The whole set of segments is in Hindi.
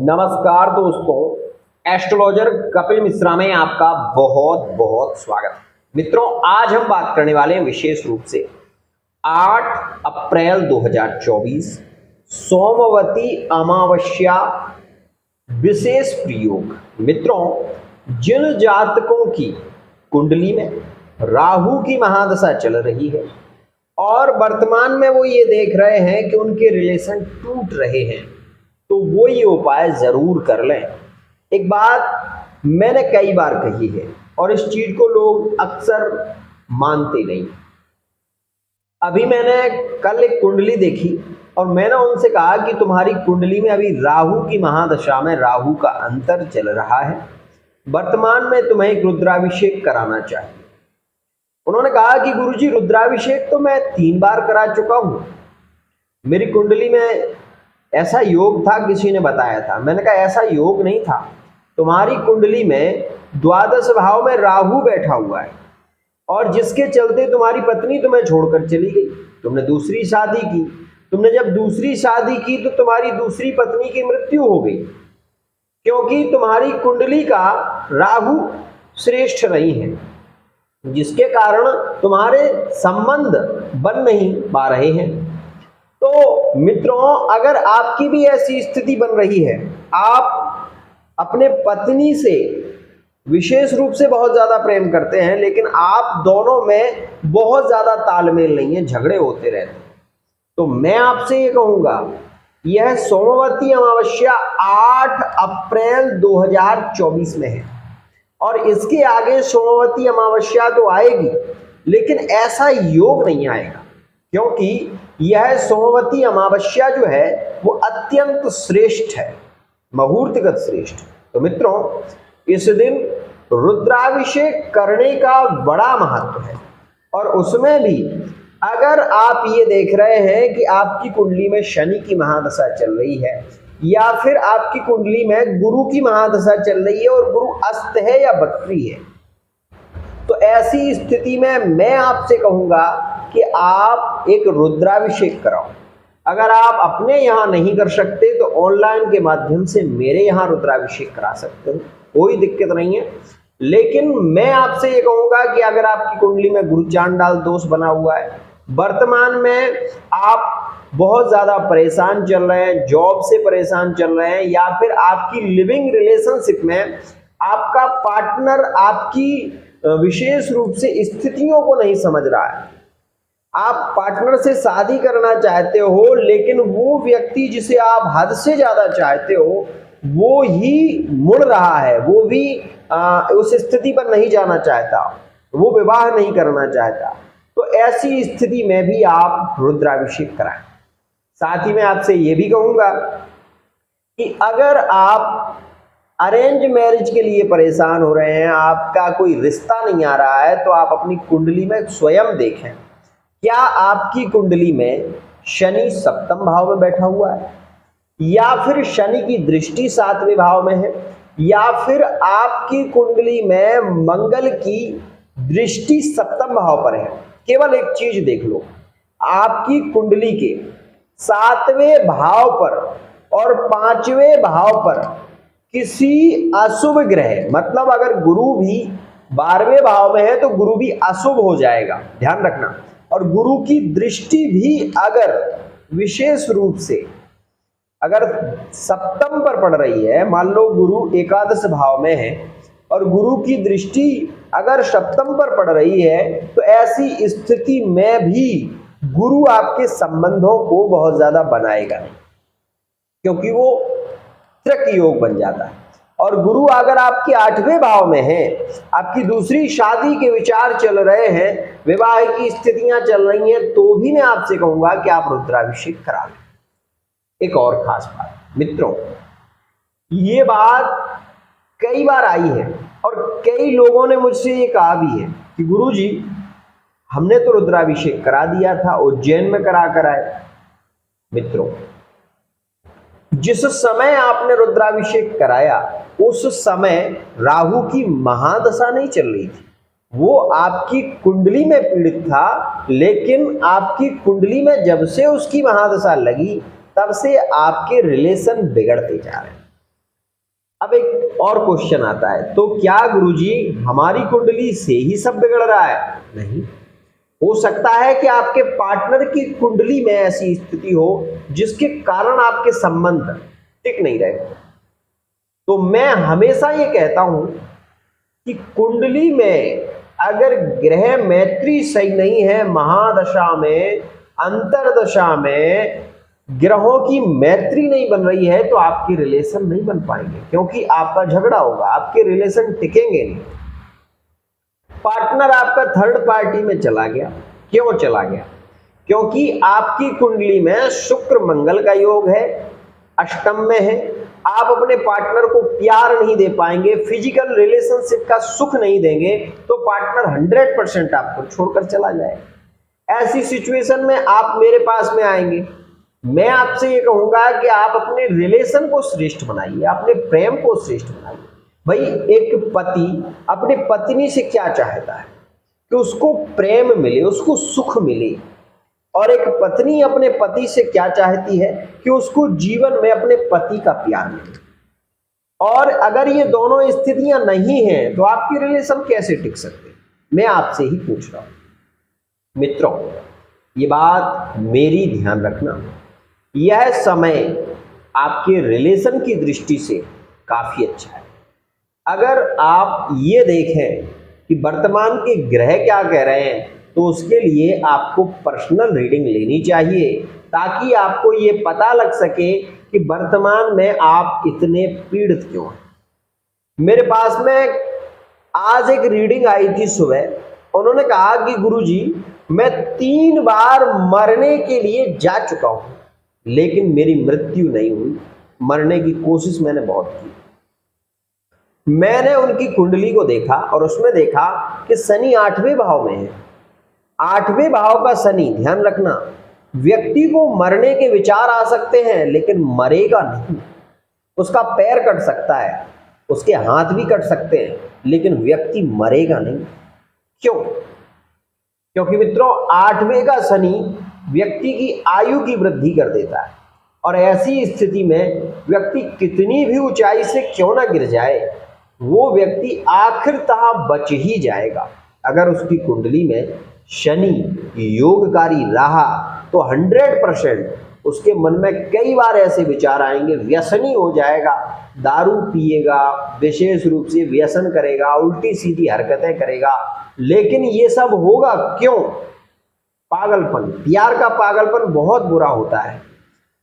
नमस्कार दोस्तों, एस्ट्रोलॉजर कपिल मिश्रा में आपका बहुत बहुत स्वागत है। मित्रों, आज हम बात करने वाले हैं विशेष रूप से 8 अप्रैल 2024 सोमवती अमावस्या विशेष प्रयोग। मित्रों, जिन जातकों की कुंडली में राहु की महादशा चल रही है और वर्तमान में वो ये देख रहे हैं कि उनके रिलेशन टूट रहे हैं, तो वो ये उपाय जरूर कर लें। एक बात मैंने कई बार कही है और इस चीज को लोग अक्सर मानते नहीं। अभी मैंने कल एक कुंडली देखी और मैंने उनसे कहा कि तुम्हारी कुंडली में अभी राहु की महादशा में राहु का अंतर चल रहा है, वर्तमान में तुम्हें एक रुद्राभिषेक कराना चाहिए। उन्होंने कहा कि गुरुजी, रुद्राभिषेक तो मैं 3 बार करा चुका हूं, मेरी कुंडली में ऐसा योग था, किसी ने बताया था। मैंने कहा ऐसा योग नहीं था, तुम्हारी कुंडली में द्वादश भाव में राहु बैठा हुआ है और जिसके चलते तुम्हारी पत्नी तुम्हें छोड़कर चली गई। तुमने दूसरी शादी की, तुमने जब दूसरी शादी की तो तुम्हारी दूसरी पत्नी की मृत्यु हो गई, क्योंकि तुम्हारी कुंडली का राहु श्रेष्ठ नहीं है, जिसके कारण तुम्हारे संबंध बन नहीं पा रहे हैं। तो मित्रों, अगर आपकी भी ऐसी स्थिति बन रही है, आप अपने पत्नी से विशेष रूप से बहुत ज्यादा प्रेम करते हैं लेकिन आप दोनों में बहुत ज्यादा तालमेल नहीं है, झगड़े होते रहते हैं, तो मैं आपसे ये कहूंगा, यह सोमवती अमावस्या 8 अप्रैल 2024 में है और इसके आगे सोमवती अमावस्या तो आएगी लेकिन ऐसा योग नहीं आएगा, क्योंकि यह सोमवती अमावस्या जो है वो अत्यंत श्रेष्ठ है, मुहूर्तगत श्रेष्ठ। तो मित्रों, इस दिन रुद्राभिषेक करने का बड़ा महत्व है और उसमें भी अगर आप ये देख रहे हैं कि आपकी कुंडली में शनि की महादशा चल रही है या फिर आपकी कुंडली में गुरु की महादशा चल रही है और गुरु अस्त है या वक्री है, तो ऐसी स्थिति में मैं आपसे कहूंगा कि आप एक रुद्राभिषेक कराओ। अगर आप अपने यहाँ नहीं कर सकते तो ऑनलाइन के माध्यम से मेरे यहाँ रुद्राभिषेक करा सकते हो, कोई दिक्कत नहीं है। लेकिन मैं आपसे ये कहूंगा कि अगर आपकी कुंडली में गुरु चांडाल दोष बना हुआ है, वर्तमान में आप बहुत ज्यादा परेशान चल रहे हैं, जॉब से परेशान चल रहे हैं, या फिर आपकी लिविंग रिलेशनशिप में आपका पार्टनर आपकी विशेष रूप से स्थितियों को नहीं समझ रहा है, आप पार्टनर से शादी करना चाहते हो लेकिन वो व्यक्ति जिसे आप हद से ज्यादा चाहते हो वो ही मुड़ रहा है, वो भी उस स्थिति पर नहीं जाना चाहता, वो विवाह नहीं करना चाहता, तो ऐसी स्थिति में भी आप रुद्राभिषेक कराएं। साथ ही मैं आपसे ये भी कहूंगा कि अगर आप अरेंज मैरिज के लिए परेशान हो रहे हैं, आपका कोई रिश्ता नहीं आ रहा है, तो आप अपनी कुंडली में स्वयं देखें, क्या आपकी कुंडली में शनि 7वें भाव में बैठा हुआ है या फिर शनि की दृष्टि 7वें भाव में है या फिर आपकी कुंडली में मंगल की दृष्टि 7वें भाव पर है। केवल एक चीज देख लो, आपकी कुंडली के 7वें भाव पर और 5वें भाव पर किसी अशुभ ग्रह, मतलब अगर गुरु भी 12वें भाव में है तो गुरु भी अशुभ हो जाएगा, ध्यान रखना। और गुरु की दृष्टि भी अगर विशेष रूप से अगर 7वें पर पड़ रही है, मान लो गुरु एकादश भाव में है और गुरु की दृष्टि अगर 7वें पर पड़ रही है, तो ऐसी स्थिति में भी गुरु आपके संबंधों को बहुत ज्यादा बनाएगा नहीं, क्योंकि वो त्रिक योग बन जाता है। और गुरु अगर आपके 8वें भाव में है, आपकी दूसरी शादी के विचार चल रहे हैं, विवाह की स्थितियां चल रही हैं, तो भी मैं आपसे कहूंगा कि आप रुद्राभिषेक करा लें। एक और खास बात मित्रों, ये बात कई बार आई है और कई लोगों ने मुझसे ये कहा भी है कि गुरुजी, हमने तो रुद्राभिषेक करा दिया था, उज्जैन में करा कर आए। मित्रों, जिस समय आपने रुद्राभिषेक कराया उस समय राहु की महादशा नहीं चल रही थी, वो आपकी कुंडली में पीड़ित था, लेकिन आपकी कुंडली में जब से उसकी महादशा लगी तब से आपके रिलेशन बिगड़ते जा रहे हैं। अब एक और क्वेश्चन आता है, तो क्या गुरुजी हमारी कुंडली से ही सब बिगड़ रहा है? नहीं, हो सकता है कि आपके पार्टनर की कुंडली में ऐसी स्थिति हो जिसके कारण आपके संबंध टिक नहीं रहे। तो मैं हमेशा ये कहता हूं कि कुंडली में अगर ग्रह मैत्री सही नहीं है, महादशा में, अंतरदशा में ग्रहों की मैत्री नहीं बन रही है, तो आपकी रिलेशन नहीं बन पाएंगे, क्योंकि आपका झगड़ा होगा, आपके रिलेशन टिकेंगे नहीं। पार्टनर आपका थर्ड पार्टी में चला गया। क्यों चला गया? क्योंकि आपकी कुंडली में शुक्र मंगल का योग है, अष्टम में है। आप अपने पार्टनर को प्यार नहीं दे पाएंगे, फिजिकल रिलेशनशिप का सुख नहीं देंगे, तो पार्टनर 100% आपको छोड़कर चला जाए। ऐसी सिचुएशन में आप मेरे पास में आएंगे, मैं आपसे ये कहूंगा कि आप अपने रिलेशन को श्रेष्ठ बनाइए, अपने प्रेम को श्रेष्ठ बनाइए। भाई, एक पति अपने पत्नी से क्या चाहता है? कि उसको प्रेम मिले, उसको सुख मिले। और एक पत्नी अपने पति से क्या चाहती है? कि उसको जीवन में अपने पति का प्यार मिले। और अगर ये दोनों स्थितियां नहीं हैं, तो आपकी रिलेशन कैसे टिक सकते? मैं आपसे ही पूछ रहा हूं। मित्रों, ये बात मेरी ध्यान रखना, यह समय आपके रिलेशन की दृष्टि से काफी अच्छा है। अगर आप ये देखें कि वर्तमान के ग्रह क्या कह रहे हैं, तो उसके लिए आपको पर्सनल रीडिंग लेनी चाहिए, ताकि आपको ये पता लग सके कि वर्तमान में आप इतने पीड़ित क्यों हैं। मेरे पास में आज एक रीडिंग आई थी सुबह, उन्होंने कहा कि गुरुजी, मैं 3 बार मरने के लिए जा चुका हूं, लेकिन मेरी मृत्यु नहीं हुई। मरने की कोशिश मैंने बहुत की। मैंने उनकी कुंडली को देखा और उसमें देखा कि शनि 8वें भाव में है। 8वें भाव का शनि, ध्यान रखना, व्यक्ति को मरने के विचार आ सकते हैं, लेकिन मरेगा नहीं। उसका पैर कट सकता है, उसके हाथ भी कट सकते हैं, लेकिन व्यक्ति मरेगा नहीं। क्यों? क्योंकि मित्रों, 8वें का शनि व्यक्ति की आयु की वृद्धि कर देता है, और ऐसी स्थिति में व्यक्ति कितनी भी ऊंचाई से क्यों ना गिर जाए, वो व्यक्ति आखिरतः बच ही जाएगा। अगर उसकी कुंडली में शनि योगकारी रहा, तो 100% उसके मन में कई बार ऐसे विचार आएंगे, व्यसनी हो जाएगा, दारू पिएगा, विशेष रूप से व्यसन करेगा, उल्टी सीधी हरकतें करेगा। लेकिन ये सब होगा क्यों? पागलपन। प्यार का पागलपन बहुत बुरा होता है।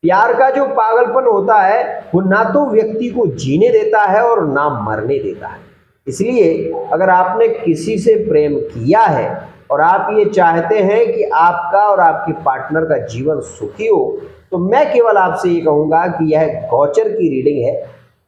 प्यार का जो पागलपन होता है, वो ना तो व्यक्ति को जीने देता है और ना मरने देता है। इसलिए अगर आपने किसी से प्रेम किया है और आप ये चाहते हैं कि आपका और आपके पार्टनर का जीवन सुखी हो, तो मैं केवल आपसे ये कहूँगा कि यह गोचर की रीडिंग है।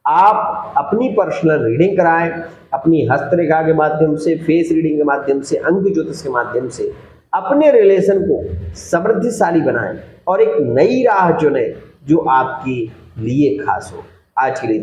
आप अपनी पर्सनल रीडिंग कराएं, अपनी हस्तरेखा के माध्यम से, फेस रीडिंग के माध्यम से, अंक ज्योतिष के माध्यम से अपने रिलेशन को समृद्धिशाली बनाएं और एक नई राह चुनें जो आपके लिए खास हो। आज के लिए